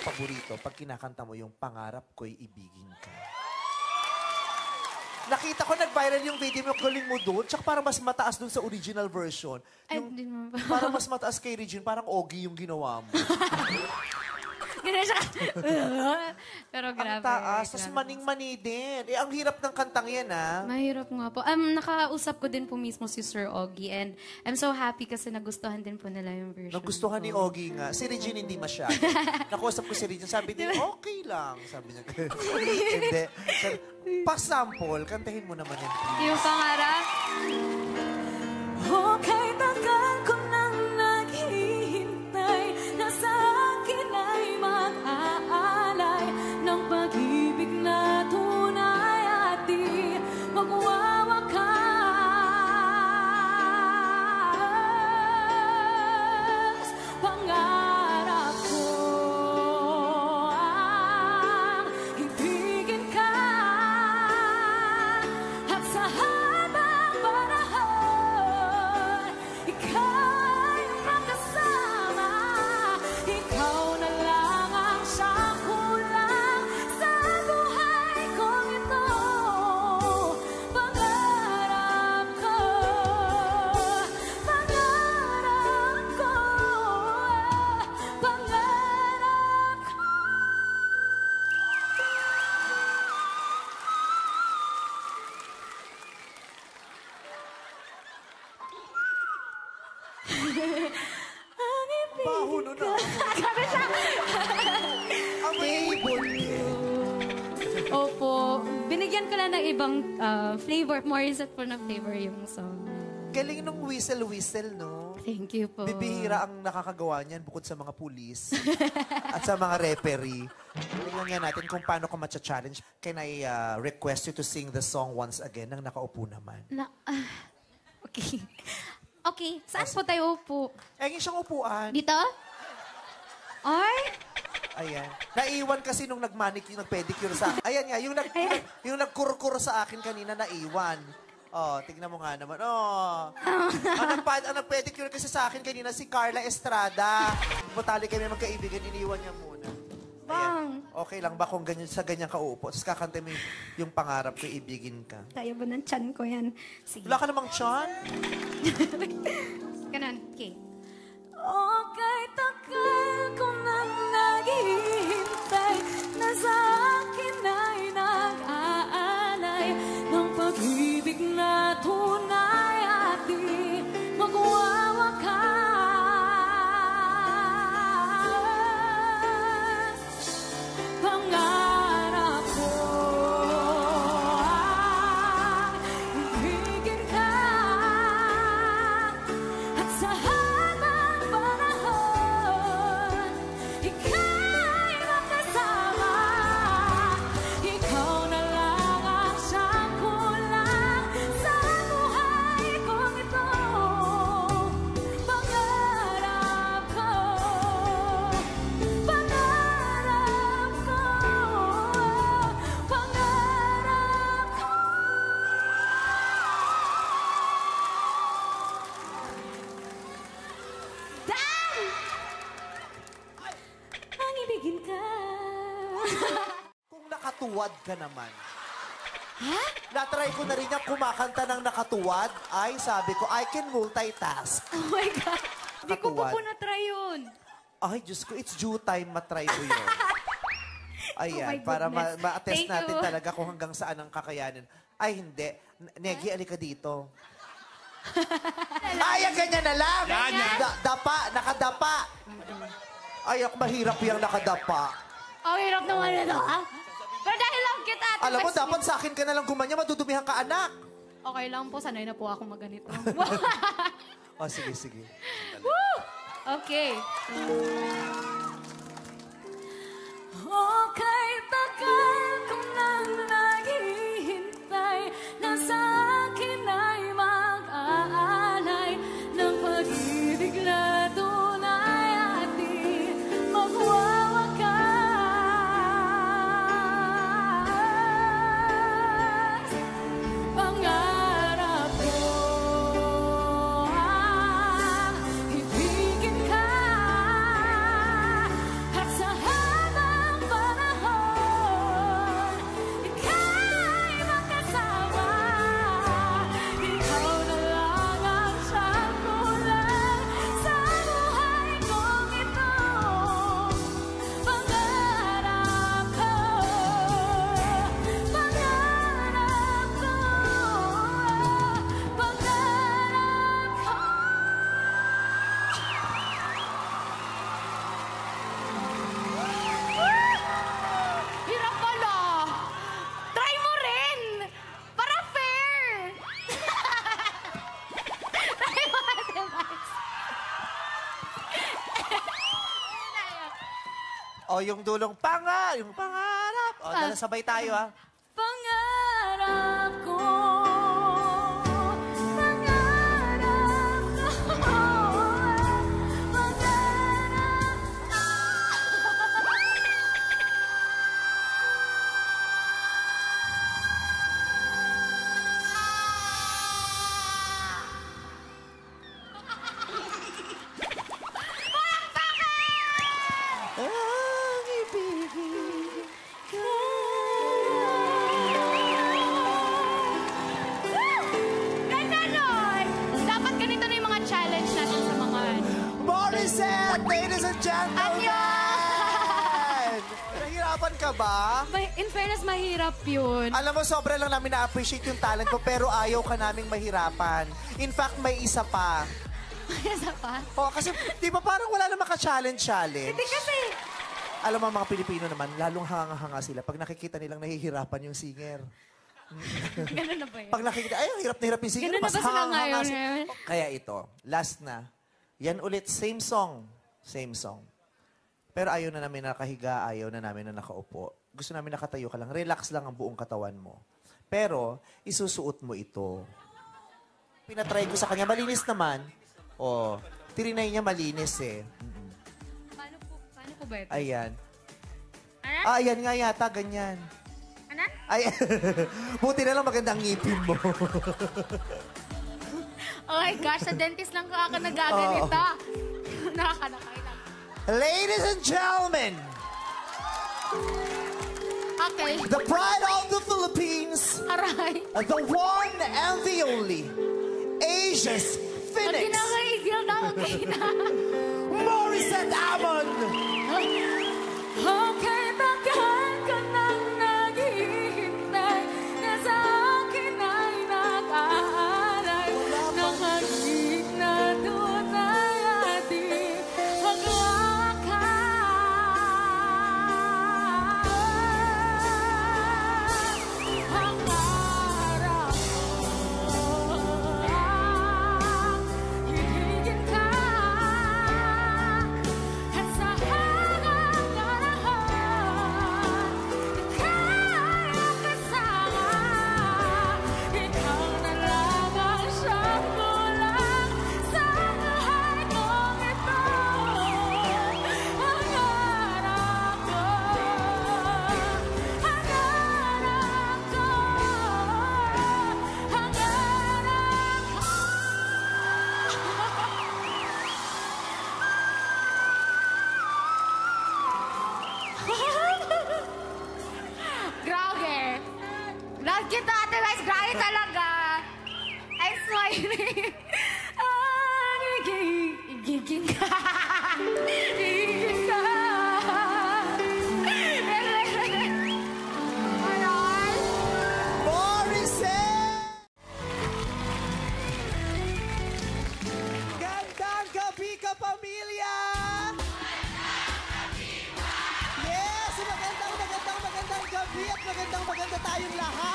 paborito pag kinakanta mo yung pangarap ko'y ibigin ka. Nakita ko nag-viral yung video mo, galing mo doon. Tsaka parang mas mataas doon sa original version. Yung, parang mas mataas kay Regine, parang Ogie yung ginawa mo. Ganun siya. Pero grabe. Ang taas, tas maning-mani din. Eh, ang hirap ng kantang yan, ah. Mahirap nga po. Nakausap ko din po mismo si Sir Ogie and I'm so happy kasi nagustuhan din po nila yung version. Nagustuhan ni Ogie nga. Si Regine hindi masyado. Nakuusap ko si Regine, sabi din, okay lang. Sabi niya. Hindi. Pa-sample, kantahin mo naman yan. Yung pangarap? Okay, tagal ko nang naghihintay na sa akin ay mag-aalay ng pag-ibig na tunay at di magwawakas. Pangarap ko ang ibigin ka at sa habang panahon ikaw ay makasama. Ikaw na lang ang siyang kulang sa buhay kong ito. Pangarap ko, pangarap ko, pangarap ko. Ang ibig. Baho nun, ah. Grabe siya. Ang maibon. Opo. Binigyan ko lang ng ibang flavor. More reset po na flavor yung song. Galing nung whistle-whistle, no? Thank you po. Bibihira ang nakakagawa niyan bukod sa mga pulis at sa mga referee. Tingnan nga natin kung paano ka matcha-challenge. Can I request you to sing the song once again nang nakaupo naman? Okay. Okay. Saan po tayo upo? Eh, yung siyang upuan. Dito? Ay? Ayan. Naiwan kasi nung nag-manicure, nag-pedicure sa akin. Ayan nga, yung nagkurkur sa akin kanina, naiwan. Oh, tignan mo nga naman. Oh. Ang nag-pedicure kasi sa akin kanina, si Carla Estrada. Butali kami magkaibigan, iniwan niya muna. Ayan. Okay lang ba kung ganyan, sa ganyan ka uupo? Tapos kakanta mo yung pangarap ko, ibigin ka. Kaya ba ng tiyan ko yan? Sige. Wala ka namang tiyan? Ganun. Okay. Okay, tagal ko nang naghihintay na sa akin ay nag-aalay ng pag-ibig na tunay at di magwawakas. Pangarap ko ang ibigin ka at sa habang panahon ika'y makasama. Ikaw na lang ang siyang kulang sa buhay kong ito. Pangarap ko, pangarap ko, pangarap ko. Dan! Ang ibigin ka. Kung nakatuwad ka naman. Ha? Natry ko na rin yung kumakanta ng nakatuwad. Ay, sabi ko, I can multitask. Oh my God. Hindi ko pa Nakatuwad. po na-try yun. Ay, Diyos ko, it's due time matry ko yun. Ayan, Oh my para goodness. ma-attest Thank natin you. talaga kung hanggang saan ang kakayanin. Ay, hindi. Negi, alika dito. Ay, ang ganyan na lang. Dapa, nakadapa. Ay, ako mahirap yung nakadapa. Ang hirap naman ito, ha? Pero dahil lang kita, Ate Alam mo, Bes, dapat sa akin ka na lang gumanya, madudumihan ka, anak. okay lang po, sanay na po ako maganito. O, sige, sige. Okay. Okay, tagal ko nang naghihintay na sa akin ay mag-aalay ng pag-ibig na tunay at di magwawakas. Pangarap ko ang ibigin ka O, yung dulong yung pangarap. O, dala sabay tayo, ha? Pangarap ko, pangarap ko, pangarap. Ang ibigin ka. Ganda nun! Dapat ganito na yung mga challenge natin sa mga Morissette, ladies and gentlemen! Annyeong! Nahirapan ka ba? In fairness, mahirap yun. Alam mo, sobra lang namin na-appreciate yung talent ko, pero ayaw ka naming mahirapan. In fact, may isa pa. Isa pa? O, kasi, di ba parang wala na maka-challenge? Hindi kasi. Alam mo, mga Pilipino naman, lalong hanga-hanga sila pag nakikita nilang nahihirapan yung singer. Ganun na ba yun? Pag nakikita, ay, hirap na hirap yung singer. Ganun na mas ba sila hanga-hanga ngayon? sila. Kaya ito, last na. Yan ulit, same song. Same song. Pero ayaw na namin nakahiga, ayaw na namin na nakaupo. Gusto namin nakatayo ka lang. Relax lang ang buong katawan mo. Pero, isusuot mo ito. Pinatry ko sa kanya, malinis naman. O, tirinay niya malinis eh. Paano po ba ito? Ayan. Ano? Ayan nga yata, ganyan. Ano? Ay, buti na lang maganda ang ngipin mo. Oh my gosh, sa dentist lang ako nagaganito. Nakakanakay lang. Ladies and gentlemen, Okay. the pride of the Philippines, Aray. the one and the only, Asia's Pag Phoenix, kinakaigil na ako kina. Morissette Amon. Okay, bakit ka nang naghihintay na sa akin ay nag-aalay? Nakagig na doon ay ating maglakad. Pangarap ko, hihigin ka. At sa harap na lahat, ika'y ang kasama. Ikaw na lang ang siyang kulang sa buhay kong ito. Pangarap ko, pangarap ko, Grabe. Love kita, Ate Wes. Grabe talaga. I'm smiling. Igiging ka. Igiging ka. Aray. Morissette! Gandang gabi ka, pamilya! Yes! Magandang gabi at magandang tayong lahat!